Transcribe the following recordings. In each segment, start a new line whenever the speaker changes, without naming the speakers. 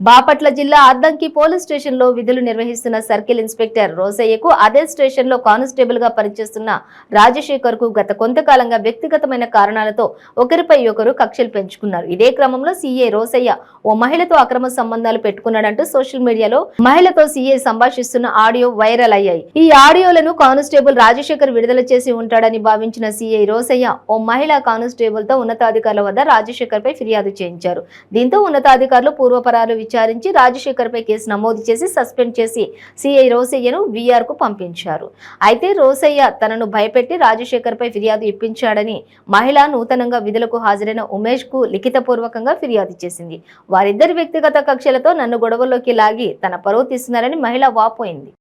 బాపట్ల జిల్లా Addanki police station లో విధులు నిర్వహిస్తున్న సర్కిల్ ఇన్స్పెక్టర్ రోసయ్యకు అదే స్టేషన్ లో కానిస్టేబుల్ గా పనిచేస్తున్న రాజశేఖర్ కు గత కొంతకాలంగా వ్యక్తిగతమైన కారణాలతో ఒకరిపై ఒకరు కక్షలు పెంచుకున్నారు. ఇదే క్రమంలో సీఐ రోసయ్య ఓ మహిళతో అక్రమ సంబంధాలు పెట్టుకున్నాడంటూ సోషల్ మీడియాలో మహిళతో సీఐ సంభాషిస్తున్న ఆడియో వైరల్ అయ్యాయి. ఈ ఆడియోలను కానిస్టేబుల్ రాజశేఖర్ విడుదల చేసి ఉంటాడని భావించిన సీఐ రోసయ్య ఓ మహిళా కానిస్టేబుల్ తో ఉన్నతాధికారుల వద్ద రాజశేఖర్ పై ఫిర్యాదు చేయించారు. దీంతో ఉన్నతాధికారులు పూర్వపరాలు విచారించి రాజశేఖర్ పై కేసు నమోదు చేసి సస్పెండ్ చేసి సీఐ రోసయ్యను వీఆర్ కు పంపించారు. అయితే రోసయ్య తనను భయపెట్టి రాజశేఖర్ పై ఫిర్యాదు ఇప్పించాడని మహిళ నూతనంగా విధులకు హాజరైన ఉమేష్ కు లిఖితపూర్వకంగా ఫిర్యాదు చేసింది. వారిద్దరి వ్యక్తిగత కక్షలతో నన్ను గొడవల్లోకి లాగి తన పరువు తీస్తున్నారని మహిళ వాపోయింది.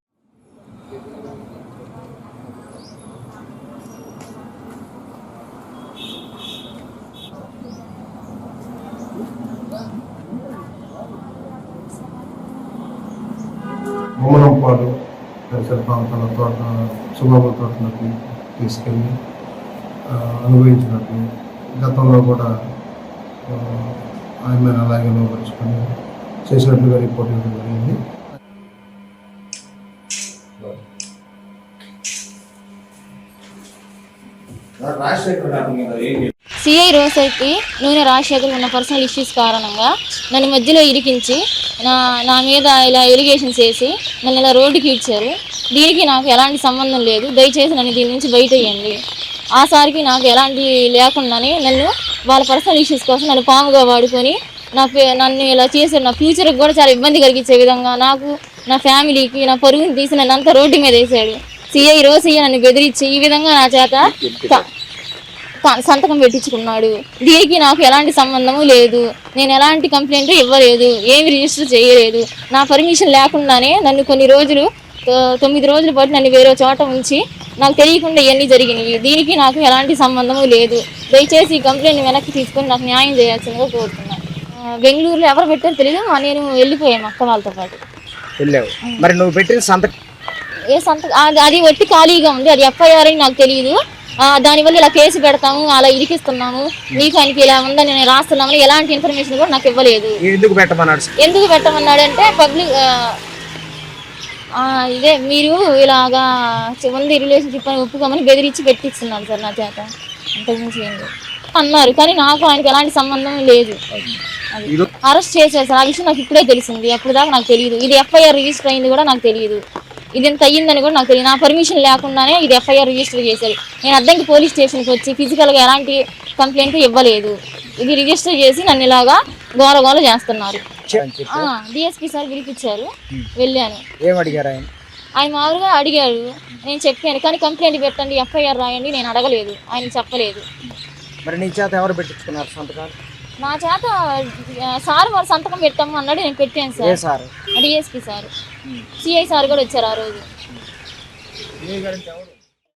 బొమ్మలంపాడు పరిసర ప్రాంతాల తోట సుబాబుల తోటలకు తీసుకెళ్ళి అనుభవించినట్టు గతంలో కూడా ఆయన అలాగే లోపరుచుకొని చేసినట్లుగా రిపోర్ట్ ఇవ్వడం జరిగింది.
సిఐ రోసయ్యకి నూనె రాజశేఖర్ ఉన్న పర్సనల్ ఇష్యూస్ కారణంగా నన్ను మధ్యలో ఇరికించి నా మీద ఇలా ఎలిగేషన్స్ వేసి నన్ను ఇలా రోడ్డుకి ఇచ్చారు. దీనికి నాకు ఎలాంటి సంబంధం లేదు, దయచేసి నన్ను దీని నుంచి బయట వేయండి. ఆసారికి నాకు ఎలాంటి లేకుండానే నన్ను వాళ్ళ పర్సనల్ ఇష్యూస్ కోసం నన్ను పాముగా వాడుకొని నన్ను ఇలా చేశారు. నా ఫ్యూచర్కి కూడా చాలా ఇబ్బంది కలిగించే విధంగా నాకు, నా ఫ్యామిలీకి, నా పరుగుని తీసి నన్ను అంతా రోడ్డు మీద వేసాడు. సిఐ రోసయ్య నన్ను బెదిరించి ఈ విధంగా నా చేత సంతకం పెట్టించుకున్నాడు. దీనికి నాకు ఎలాంటి సంబంధము లేదు, నేను ఎలాంటి కంప్లైంట్ ఇవ్వలేదు, ఏమి రిజిస్టర్ చేయలేదు. నా పర్మిషన్ లేకుండానే నన్ను కొన్ని రోజులు 9 రోజుల పాటు నన్ను వేరే చోట ఉంచి నాకు తెలియకుండా ఇవన్నీ జరిగినాయి. దీనికి నాకు ఎలాంటి సంబంధము లేదు. దయచేసి ఈ కంప్లైంట్ వెనక్కి తీసుకొని నాకు న్యాయం చేయాల్సిందిగా కోరుతున్నాను. బెంగళూరులో ఎవరు పెట్టారో తెలియదు, నేను వెళ్ళిపోయాను అక్క వాళ్ళతో పాటు.
మరి నువ్వు పెట్టిన
ఏ సంతకం అది ఒట్టి ఖాళీగా ఉంది, అది ఎఫ్ఐఆర్ అని నాకు తెలియదు. దానివల్ల ఇలా కేసు పెడతాము, అలా ఇరికిస్తున్నాము, మీకు ఆయనకి ఇలా ఉందని నేను రాస్తున్నామని ఎలాంటి ఇన్ఫర్మేషన్ కూడా నాకు ఇవ్వలేదు. ఎందుకు పెట్టమన్నాడు అంటే పబ్లిక్ ఇదే మీరు ఇలాగా ఉంది రిలేషన్షిప్ అని ఒప్పుకోమని బెదిరించి పెట్టిస్తున్నాడు సార్ నా చేత. అంతకుమించి ఏంటి అన్నారు, కానీ నాకు ఆయనకి ఎలాంటి సంబంధం లేదు. అరెస్ట్ చేశారు సార్, ఆ విషయం నాకు ఇప్పుడే తెలిసింది. అప్పుడు దాకా నాకు తెలియదు. ఇది ఎఫ్ఐఆర్ రిజిస్టర్ అయింది కూడా నాకు తెలియదు. ఇది ఎంత అయ్యిందని కూడా నాకు తెలియదు. నా పర్మిషన్ లేకుండానే ఇది ఎఫ్ఐఆర్ రిజిస్టర్ చేశారు. నేను అద్దంకి పోలీస్ స్టేషన్కి వచ్చి ఫిజికల్గా ఎలాంటి కంప్లైంట్ ఇవ్వలేదు. ఇది రిజిస్టర్ చేసి నన్ను ఇలాగా గోల చేస్తున్నారు. డిఎస్పీ సార్ పిలిపించారు, వెళ్ళాను. ఆయన మామూలుగా అడిగాడు, నేను చెప్పాను, కానీ కంప్లైంట్ పెట్టండి, ఎఫ్ఐఆర్ రాయండి నేను అడగలేదు, ఆయన చెప్పలేదు.
మరి నీ చేత ఎవరు పెట్టించుకున్నారు సంతకాలు?
నా చేత సార్ వారు సంతకం పెట్టాము అన్నాడు, నేను పెట్టాను sir. DSP sir, CI sir కూడా వచ్చారు ఆ రోజు.